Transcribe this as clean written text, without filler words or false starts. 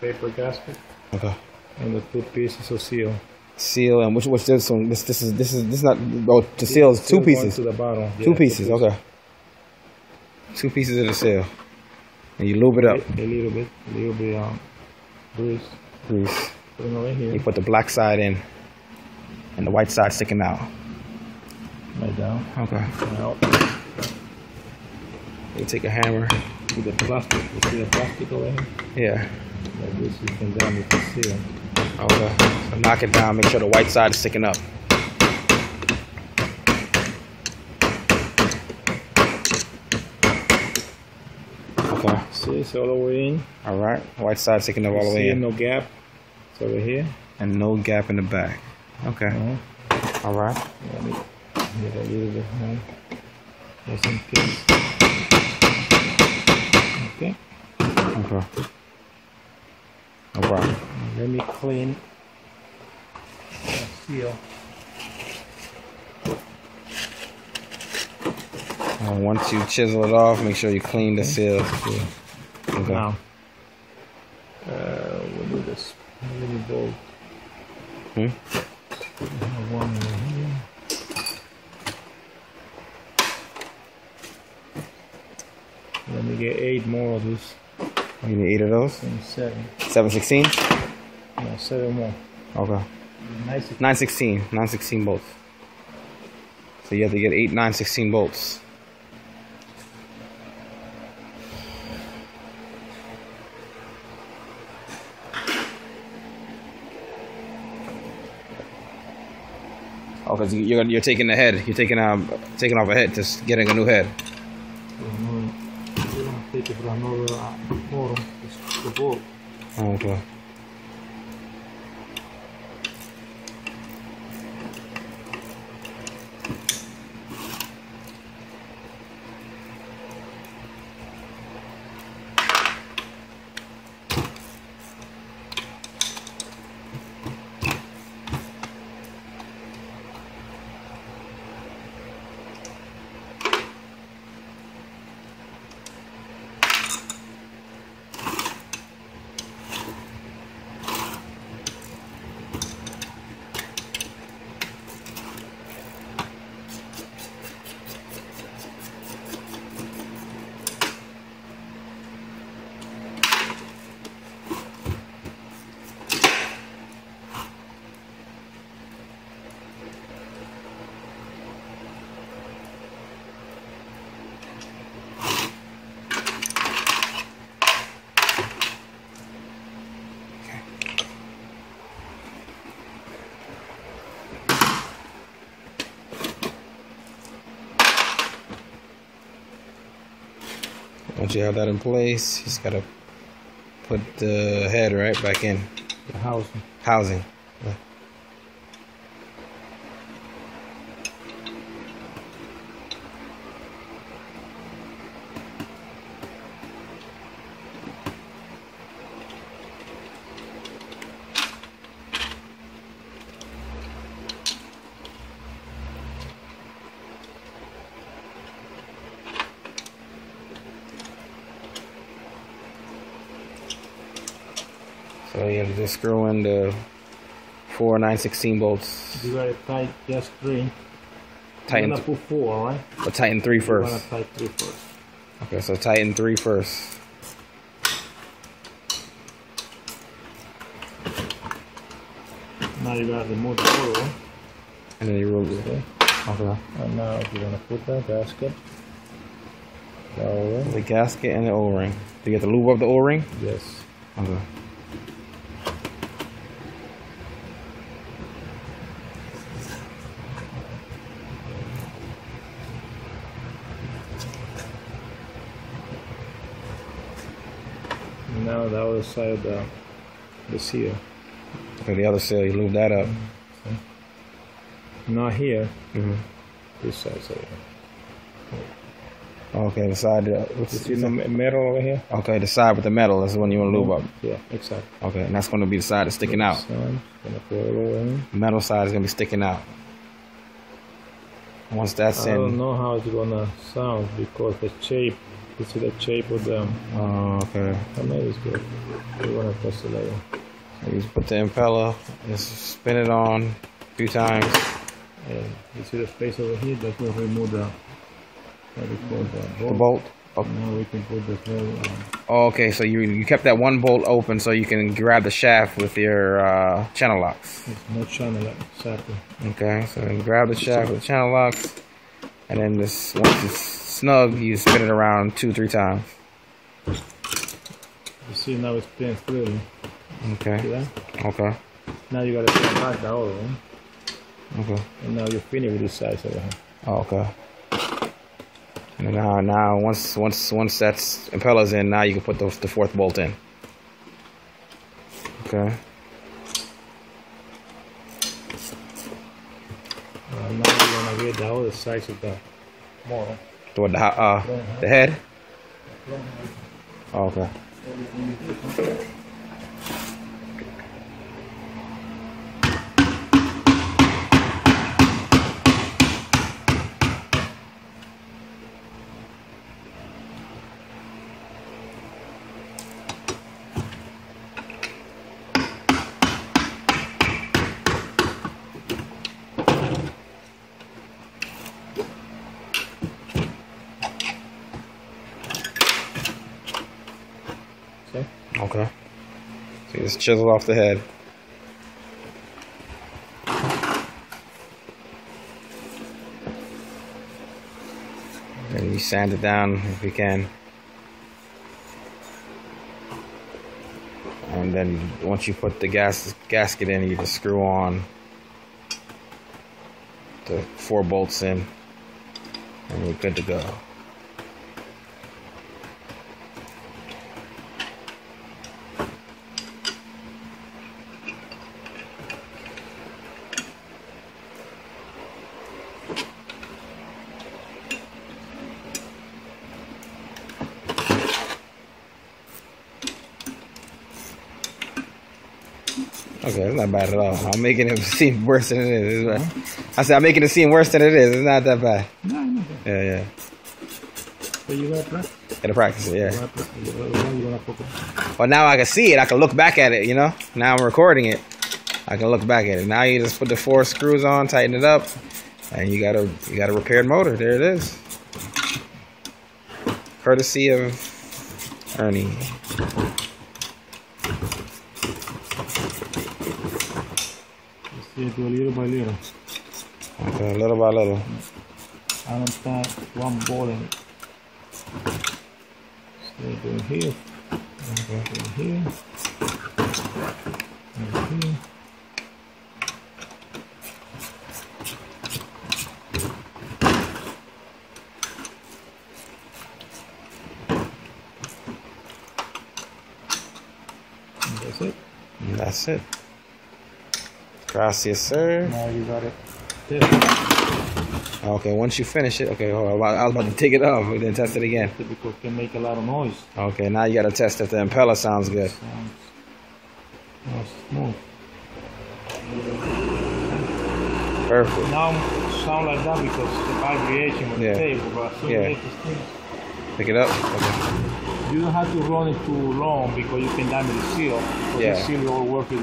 paper gasket. Okay. And the 2 pieces of seal. Seal, and which this one? This is not. Oh, the seal is 2 pieces. To the bottom. Yeah, 2 pieces. Okay. 2 pieces of the seal, and you lube it up. A little bit grease. Grease. Put it right here. You put the black side in, and the white side sticking out. Right down. Okay. Out. You take a hammer. With the plastic. You see the plastic over here? Yeah. Like this, you can down with the seal. Okay. So knock it down. Make sure the white side is sticking up. Okay. See, it's all the way in. All right. White side sticking up all the way in. No gap. It's over here. And no gap in the back. Okay. All right. Let me get a little bit more. Just in case. Okay. Okay. All right. Let me clean the seal. Once you chisel it off, make sure you clean the seal. Okay. Now, we'll do this little bolt. One right here. Let me get 8 more of these. You need 8 of those? 7. 7/16? No, 7 more. Okay. 9/16. 9/16 bolts. So you have to get 8 9/16 bolts. Oh, because you're taking the head. You're taking off a head, just getting a new head. Take it for another bottom. The bolt. Okay. Once you have that in place, you just gotta put the head right back in. The housing. Housing. Yeah. So you have to just screw in the 4 9/16 bolts. You gotta tighten just 3. Tighten. You're gonna put 4, right? But tighten 3 You're first. gonna tighten 3 first. Okay, so tighten 3 first. Now you gotta remove the oil. And then you roll it. Okay. And now you're gonna put the gasket. The O-ring. The gasket and the O-ring. Do you have to lube up the O-ring? Yes. Okay. Now the other side of the seal. Okay, the other seal, you lube that up. Not here. Mm-hmm. This side. So Okay, the side. you see the metal over here? Okay, the side with the metal is the one you want to lube up. Yeah, exactly. Okay, and that's going to be the side that's sticking out. So I'm gonna put it over in. The metal side is going to be sticking out. Once that's I don't in, know how it's gonna sound because the shape You see the shape of them. Oh, okay. Oh, maybe it's good. You want to test it later. So you just put the impeller, just spin it on a few times. And you see the space over here? That's where we remove the, what we call The bolt. Oh. Now we can put the small. Oh, okay, so you kept that one bolt open so you can grab the shaft with your channel locks. It's no channel lock, exactly. Okay, so then grab the shaft with channel locks, and then this once it's snug, you spin it around 2-3 times. You see now it's spinning freely. Okay. See that? Okay. Now you gotta turn back the other one. Okay. And now you're finished with this size over here. Oh, okay. And now once that's impeller's in, now you can put the fourth bolt in. Okay. Now you're gonna get the other size of the motor. The head. Oh, okay. Okay. So you just chisel off the head. And you sand it down if you can. And then once you put the gasket in, you just screw on the 4 bolts in, and you're good to go. Okay, it's not bad at all. I'm making it seem worse than it is. I said I'm making it seem worse than it is. It's not that bad. No, not bad. Yeah. So you gotta practice? Gotta practice it, yeah. You gonna focus? Well, now I can see it. I can look back at it, you know? Now I'm recording it. I can look back at it. Now you just put the 4 screws on, tighten it up, and you got a repaired motor. There it is. Courtesy of Ernie. You do little by little. Okay, little by little. I don't start one ball in it. Stay doing here. Doing here. And here. And that's it. And that's it. Gracias, sir. Now you got it. Okay, once you finish it, okay, hold on, I was about to take it off and then test it again. Because it can make a lot of noise. Okay, now you gotta test if the impeller sounds good. Sounds smooth. Perfect. Now sound like that because the vibration with the table, but as soon as it pick it up. Okay. You don't have to run it too long because you can damage the seal. The seal will work it with